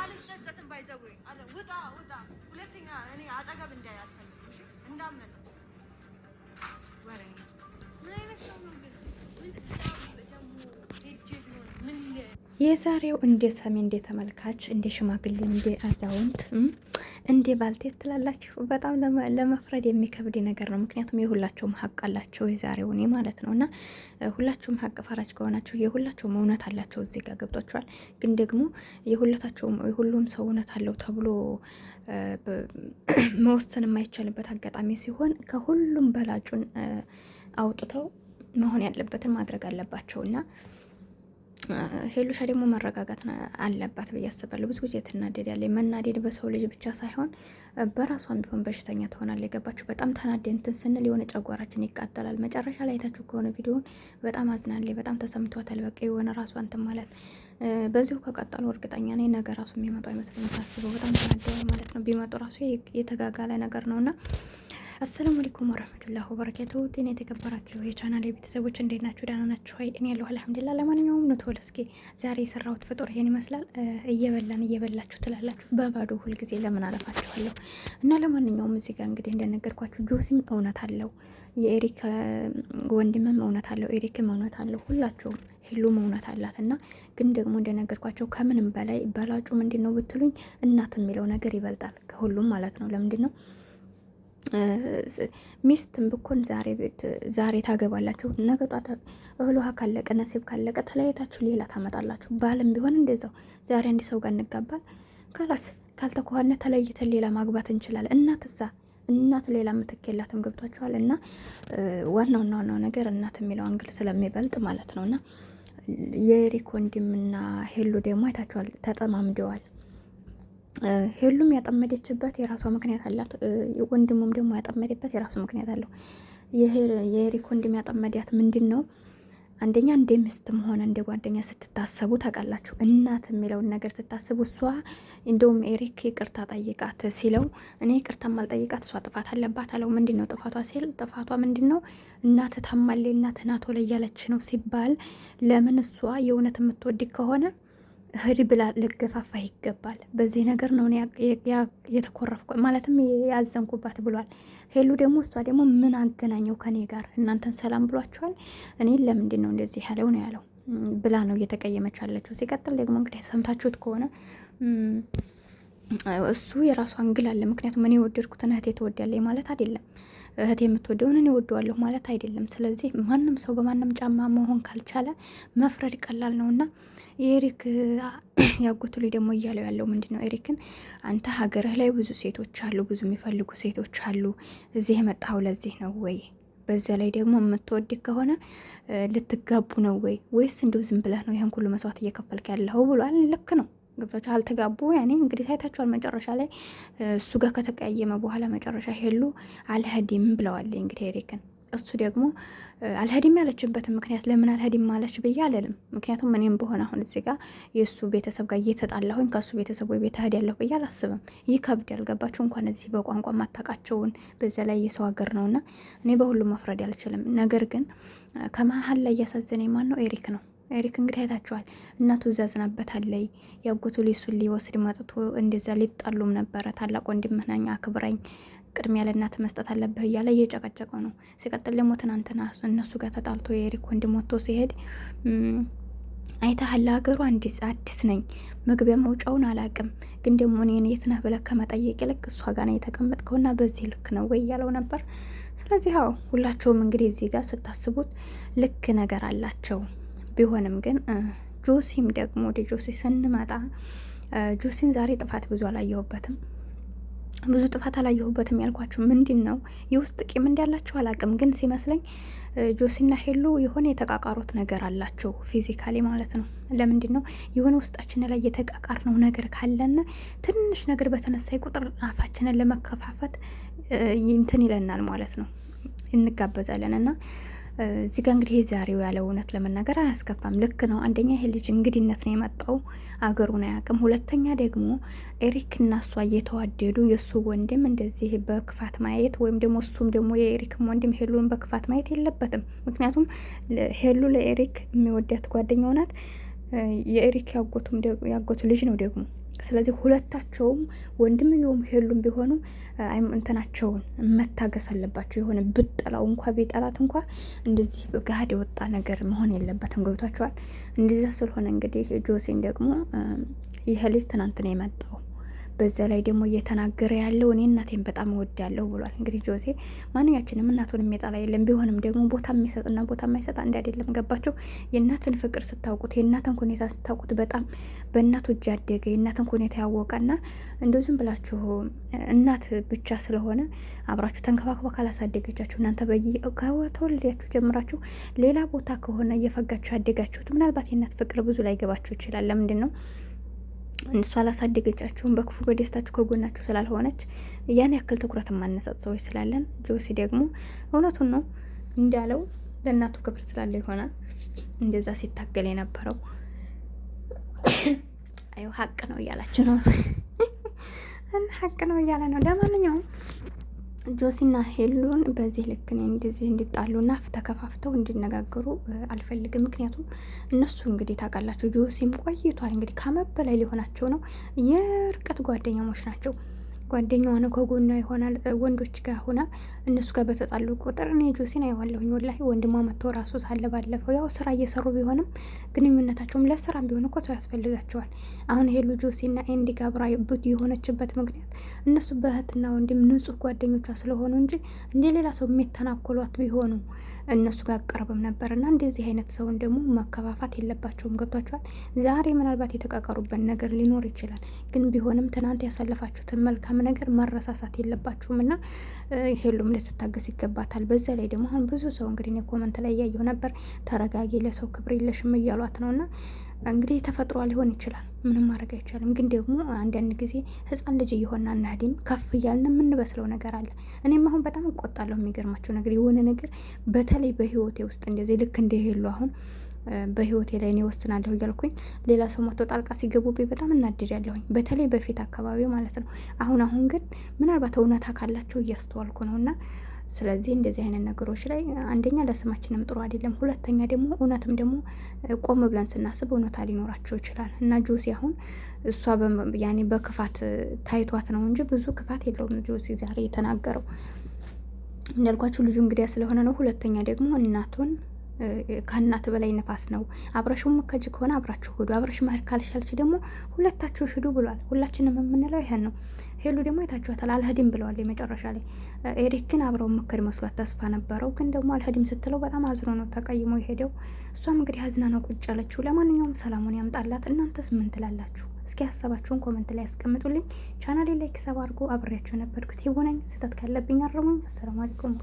አልጸጸትም። ባይዘው አለ ውጣ ውጣ፣ ሁለተኛ እኔ አጠገብ እንዳያልፈኝ እንዳመጣ ወሬ ምን አይነት ሰው ነው ግን? የዛሬው እንደ ሰሚ እንደ ተመልካች እንደ ሽማግሌ እንደ አዛውንት እንደ ባልቴት ትላላችሁ። በጣም ለመፍረድ የሚከብድ ነገር ነው። ምክንያቱም የሁላቸውም ሀቅ አላቸው። የዛሬው እኔ ማለት ነው እና ሁላቸውም ሀቅ ፈራጅ ከሆናቸው የሁላቸውም እውነት አላቸው። እዚህ ጋር ገብቷቸዋል። ግን ደግሞ የሁሉም ሰው እውነት አለው ተብሎ መወሰን የማይቻልበት አጋጣሚ ሲሆን ከሁሉም በላጩን አውጥተው መሆን ያለበትን ማድረግ አለባቸው እና ሄሉሻ ደግሞ መረጋጋት አለባት ብዬ አስባለሁ። ብዙ ጊዜ ትናደዳለች። መናደድ በሰው ልጅ ብቻ ሳይሆን በራሷን ቢሆን በሽተኛ ትሆናለች። የገባችሁ በጣም ተናደን እንትን ስንል የሆነ ጨጓራችን ይቃጠላል። መጨረሻ ላይ አይታችሁ ከሆነ ቪዲዮውን በጣም አዝናለች። በጣም ተሰምቷታል። በቃ የሆነ ራሷን እንትን ማለት በዚሁ ከቀጠሉ እርግጠኛ ነኝ ነገ ራሱ የሚመጡ አይመስለኝም። ሳስበው በጣም ተናደዋል ማለት ነው። ቢመጡ ራሱ የተጋጋለ ነገር ነውና አሰላሙ አለይኩም ወራህመቱላሂ ወበረካቱሁ። ዲን የተከበራችሁ የቻናል ቤተሰቦች እንዴት ናችሁ? ደህና ናችሁ? እኔ ያለሁ አልሐምዱሊላህ። ለማንኛውም ነው ተወል እስኪ ዛሬ የሰራሁት ፍጡር ይሄን ይመስላል። እየበላችሁ ትላላችሁ በባዶ ሁልጊዜ ለምን አለፋችኋለሁ። እና ለማንኛውም እዚህ ጋር እንግዲህ እንደነገርኳችሁ ጆሲም እውነት አለው፣ የኤሪክ ወንድምም እውነት አለው፣ ኤሪክም እውነት አለው። ሁላቸውም ሄሉም እውነት አላት። እና ግን ደግሞ እንደነገርኳቸው ከምንም በላይ በላጩ ምንድን ነው ብትሉኝ እናት የሚለው ነገር ይበልጣል ከሁሉም ማለት ነው። ለምንድን ነው ሚስትም ብኮን ዛሬ ታገባላችሁ፣ ነገ ጧት እህል ውሃ ካለቀ ነሲብ ካለቀ ተለያይታችሁ ሌላ ታመጣላችሁ። ባልም ቢሆን እንደዛው ዛሬ አንድ ሰው ጋር እንጋባል፣ ካላስ ካልተኳነ ተለይተን ሌላ ማግባት እንችላለን። እናት ሌላ ምትክ የላትም። ገብቷችኋል? እና ዋናው ነገር እናት የሚለው አንግል ስለሚበልጥ ማለት ነው። እና የኤሪክ ወንድምና ሄሉ ደግሞ አይታችኋል፣ ተጠማምደዋል። ሄሉም ያጠመደችበት የራሷ ምክንያት አላት። ወንድሙም ደግሞ ያጠመደበት የራሱ ምክንያት አለው። የኤሪክ ወንድም ያጠመዳት ምንድን ነው? አንደኛ እንደ ሚስትም ሆነ እንደ ጓደኛ ስትታሰቡ ታውቃላችሁ። እናት የሚለውን ነገር ስታስቡ እሷ እንደውም ኤሪክ ይቅርታ ጠይቃት ሲለው እኔ ይቅርታ ማልጠይቃት እሷ ጥፋት አለባት አለው። ምንድን ነው ጥፋቷ ሲል ጥፋቷ ምንድን ነው? እናት ታማሌ እናት ናቶ ላይ ያለች ነው ሲባል ለምን እሷ የእውነት የምትወድ ከሆነ ህድ ብላ ልገፋፋ ይገባል። በዚህ ነገር ነው የተኮረፍኩ ማለትም ያዘንኩባት ብሏል። ሄሉ ደግሞ እሷ ደግሞ ምን አገናኘው ከኔ ጋር? እናንተን ሰላም ብሏቸዋል፣ እኔን ለምንድን ነው እንደዚህ ያለው ነው ያለው ብላ ነው እየተቀየመች ያለችው። ሲቀጥል ደግሞ እንግዲህ ሰምታችሁት ከሆነ እሱ የራሱ አንግል አለ። ምክንያቱም እኔ የወደድኩትን እህቴ ትወዳለች ማለት አይደለም፣ እህቴ የምትወደውን እኔ ወደዋለሁ ማለት አይደለም። ስለዚህ ማንም ሰው በማንም ጫማ መሆን ካልቻለ መፍረድ ቀላል ነው። እና የኤሪክ ያጎቱ ላይ ደግሞ እያለው ያለው ምንድን ነው? ኤሪክን አንተ ሀገርህ ላይ ብዙ ሴቶች አሉ፣ ብዙ የሚፈልጉ ሴቶች አሉ። እዚህ የመጣኸው ለዚህ ነው ወይ? በዚያ ላይ ደግሞ የምትወድ ከሆነ ልትጋቡ ነው ወይ? ወይስ እንደው ዝም ብለህ ነው ይህን ሁሉ መስዋዕት እየከፈልክ ያለው ብሏል። ልክ ነው። ገብታችሁ አልተጋቡ ያኔ እንግዲህ ታይታችኋል። መጨረሻ ላይ እሱ ጋር ከተቀያየመ በኋላ መጨረሻ ሄሉ አልሄድም ብለዋል እንግዲህ ኤሪክን። እሱ ደግሞ አልሄድም ያለችበትን ምክንያት ለምን አልሄድም ማለች ብዬ አለልም። ምክንያቱም እኔም በሆነ አሁን እዚህ ጋር የእሱ ቤተሰብ ጋር እየተጣላሁኝ ከእሱ ቤተሰብ ወይ ቤት እሄድ ያለሁ ብዬ አላስብም። ይከብድ ያልገባችሁ እንኳን እዚህ በቋንቋ ማታውቃቸውን በዚያ ላይ የሰው ሀገር ነውና እኔ በሁሉም መፍረድ አልችልም። ነገር ግን ከመሀል ላይ እያሳዘነኝ ማን ነው? ኤሪክ ነው። ኤሪክ እንግዲህ አይታችኋል። እናቱ እዛዝናበታለይ ያጎቱ ሊሱን ሊወስድ መጥቶ እንደዛ ሊጣሉም ነበረ። ታላቅ ወንድምህ ነኝ አክብረኝ፣ ቅድሚያ ለእናት መስጠት አለብህ እያለ እየጨቀጨቀው ነው። ሲቀጥል ደግሞ ትናንትና እነሱ ጋር ተጣልቶ የኤሪክ ወንድም ወጥቶ ሲሄድ አይተሃል፣ ለሀገሩ አዲስ ነኝ፣ መግቢያ መውጫውን አላቅም፣ ግን ደግሞ እኔን የት ነህ ብለህ ከመጠየቅ ይልቅ እሷ ጋር ነው የተቀመጥከውና በዚህ ልክ ነው ወይ እያለው ነበር። ስለዚህ ያው ሁላቸውም እንግዲህ እዚህ ጋር ስታስቡት ልክ ነገር አላቸው። ቢሆንም ግን ጆሲም ደግሞ ወደ ጆሲ ስንመጣ ጆሲን ዛሬ ጥፋት ብዙ አላየሁበትም። ብዙ ጥፋት አላየሁበትም ያልኳችሁ ምንድን ነው የውስጥ ቂም እንዳላቸው አላቅም፣ ግን ሲመስለኝ ጆሲና ሄሉ የሆነ የተቃቃሩት ነገር አላቸው፣ ፊዚካሊ ማለት ነው። ለምንድን ነው የሆነ ውስጣችን ላይ የተቃቃር ነው ነገር ካለና ትንሽ ነገር በተነሳይ ቁጥር አፋችንን ለመከፋፈት እንትን ይለናል ማለት ነው፣ እንጋበዛለን። እና እዚህ ጋር እንግዲህ ዛሬው ያለው እውነት ለመናገር አያስከፋም። ልክ ነው። አንደኛ ይሄ ልጅ እንግዲነት ነው የመጣው፣ አገሩን አያውቅም። ሁለተኛ ደግሞ ኤሪክና እሷ እየተዋደዱ የእሱ ወንድም እንደዚህ በክፋት ማየት ወይም ደግሞ እሱም ደግሞ የኤሪክም ወንድም ሄሉን በክፋት ማየት የለበትም። ምክንያቱም ሄሉ ለኤሪክ የሚወዳት ጓደኛው ናት። የኤሪክ ያጎቱ ልጅ ነው ደግሞ። ስለዚህ ሁለታቸውም ወንድምየውም ሄሉም ቢሆኑ እንትናቸውን መታገስ አለባቸው። የሆነ ብጠላው እንኳ ቢጠላት እንኳ እንደዚህ ገሃድ የወጣ ነገር መሆን የለበትም። ገብቷቸዋል። እንደዚያ ስለሆነ እንግዲህ ጆሲን ደግሞ ይህ ልጅ ትናንት ነው የመጣው። በዛ ላይ ደግሞ እየተናገረ ያለው እኔ እናቴን በጣም እወዳለሁ ብሏል። እንግዲህ ጆሴ ማንኛችንም እናቱን የሚጠላ የለም። ቢሆንም ደግሞ ቦታ የሚሰጥና ቦታ የማይሰጥ አንድ አይደለም። ገባችሁ? የእናትን ፍቅር ስታውቁት፣ የእናትን ሁኔታ ስታውቁት፣ በጣም በእናቱ እጅ ያደገ የእናትን ሁኔታ ያወቀና እንደው ዝም ብላችሁ እናት ብቻ ስለሆነ አብራችሁ ተንከባክባ ካላሳደገቻችሁ እናንተ ከተወለዳችሁ ጀምራችሁ ሌላ ቦታ ከሆነ እየፈጋችሁ ያደጋችሁት ምናልባት የእናት ፍቅር ብዙ ላይ ገባችሁ ይችላል። ለምንድን ነው እሷ አላሳደገቻችሁም? በክፉ በደስታችሁ ከጎናችሁ ስላልሆነች ያን ያክል ትኩረት የማንሰጥ ሰዎች ስላለን፣ ጆሲ ደግሞ እውነቱን ነው እንዳለው ለእናቱ ክብር ስላለው ይሆናል እንደዛ ሲታገል የነበረው። አዩ ሀቅ ነው እያላችሁ ነው እና ሀቅ ነው እያለ ነው። ለማንኛውም ጆሲና ሄሉን በዚህ ልክ እንደዚህ እንዲጣሉና ተከፋፍተው እንዲነጋገሩ አልፈልግም። ምክንያቱም እነሱ እንግዲህ ታውቃላችሁ ጆሲም ቆይቷል እንግዲህ ከዓመት በላይ ሊሆናቸው ነው። የርቀት ጓደኛሞች ናቸው። ጓደኛዋ ነው ከጎኗ ይሆናል ወንዶች ጋር ሆና እነሱ ጋር በተጣሉ ቁጥር እኔ ጆሲን አይዋለሁኝ። ወላሂ ወንድሟ መጥቶ ራሱ ሳለ ባለፈው ያው ስራ እየሰሩ ቢሆንም ግንኙነታቸውም ለስራም ቢሆን እኮ ሰው ያስፈልጋቸዋል። አሁን ሄሉ ጆሲና ኤንዲ ጋብራ ቡድ የሆነችበት ምክንያት እነሱ በእህትና ወንድም ንጹህ ጓደኞቿ ስለሆኑ እንጂ እንደ ሌላ ሰው የሚተናኮሏት ቢሆኑ እነሱ ጋር ቀርብም ነበርና እንደዚህ አይነት ሰውን ደግሞ መከፋፋት የለባቸውም። ገብቷቸዋል። ዛሬ ምናልባት የተቃቀሩበት ነገር ሊኖር ይችላል፣ ግን ቢሆንም ትናንት ያሳለፋችሁትን መልካም ነገር መረሳሳት የለባችሁም እና ሄሉም ልትታገስ ይገባታል። በዛ ላይ ደግሞ አሁን ብዙ ሰው እንግዲህ ኮመንት ላይ እያየሁ ነበር፣ ተረጋጊ፣ ለሰው ክብር የለሽም እያሏት ነው። እና እንግዲህ ተፈጥሯ ሊሆን ይችላል፣ ምንም ማድረግ አይቻልም። ግን ደግሞ አንዳንድ ጊዜ ህፃን ልጅ እየሆና እናህዲም ከፍ እያልን የምንበስለው ነገር አለ። እኔም አሁን በጣም እቆጣለሁ። የሚገርማቸው ነገር የሆነ ነገር በተለይ በህይወቴ ውስጥ እንደዚህ ልክ እንደ ሄሉ አሁን በህይወቴ ላይ እኔ ወስናለሁ እያልኩኝ ሌላ ሰው መጥቶ ጣልቃ ሲገቡብኝ በጣም እናድጃለሁኝ። በተለይ በፊት አካባቢ ማለት ነው። አሁን ግን ምናልባት እውነታ ካላቸው እያስተዋልኩ ነው። እና ስለዚህ እንደዚህ አይነት ነገሮች ላይ አንደኛ ለስማችንም ጥሩ አይደለም፣ ሁለተኛ ደግሞ እውነትም ደግሞ ቆም ብለን ስናስብ እውነታ ሊኖራቸው ይችላል። እና ጆሲ አሁን እሷ ያኔ በክፋት ታይቷት ነው እንጂ ብዙ ክፋት የለውም ጆሲ ዛሬ የተናገረው። እንዳልኳችሁ ልጁ እንግዲያ ስለሆነ ነው። ሁለተኛ ደግሞ እናቱን ከእናት በላይ ነፋስ ነው። አብረሽው መከጅ ከሆነ አብራችሁ ሂዱ፣ አብረሽ መሄድ ካልሻልች ደግሞ ሁለታችሁ ሂዱ ብሏል። ሁላችንም የምንለው ይሄን ነው። ሄሉ ደግሞ አይታችኋታል፣ አልሄድም ብለዋል የመጨረሻ ላይ። ኤሪክ ግን አብረው መከድ መስሏት ተስፋ ነበረው፣ ግን ደግሞ አልሄድም ስትለው በጣም አዝኖ ነው ተቀይሞ የሄደው። እሷም እንግዲህ አዝና ነው ቁጭ ያለችው። ለማንኛውም ሰላሙን ያምጣላት። እናንተስ ምን ትላላችሁ? እስኪ ሀሳባችሁን ኮመንት ላይ ያስቀምጡልኝ። ቻናሌ ላይክ ሰብ አድርጎ አብሬያችሁ ነበርኩት። ይሁነኝ ስህተት ካለብኝ አርሙኝ። አሰላሙ አለይኩም።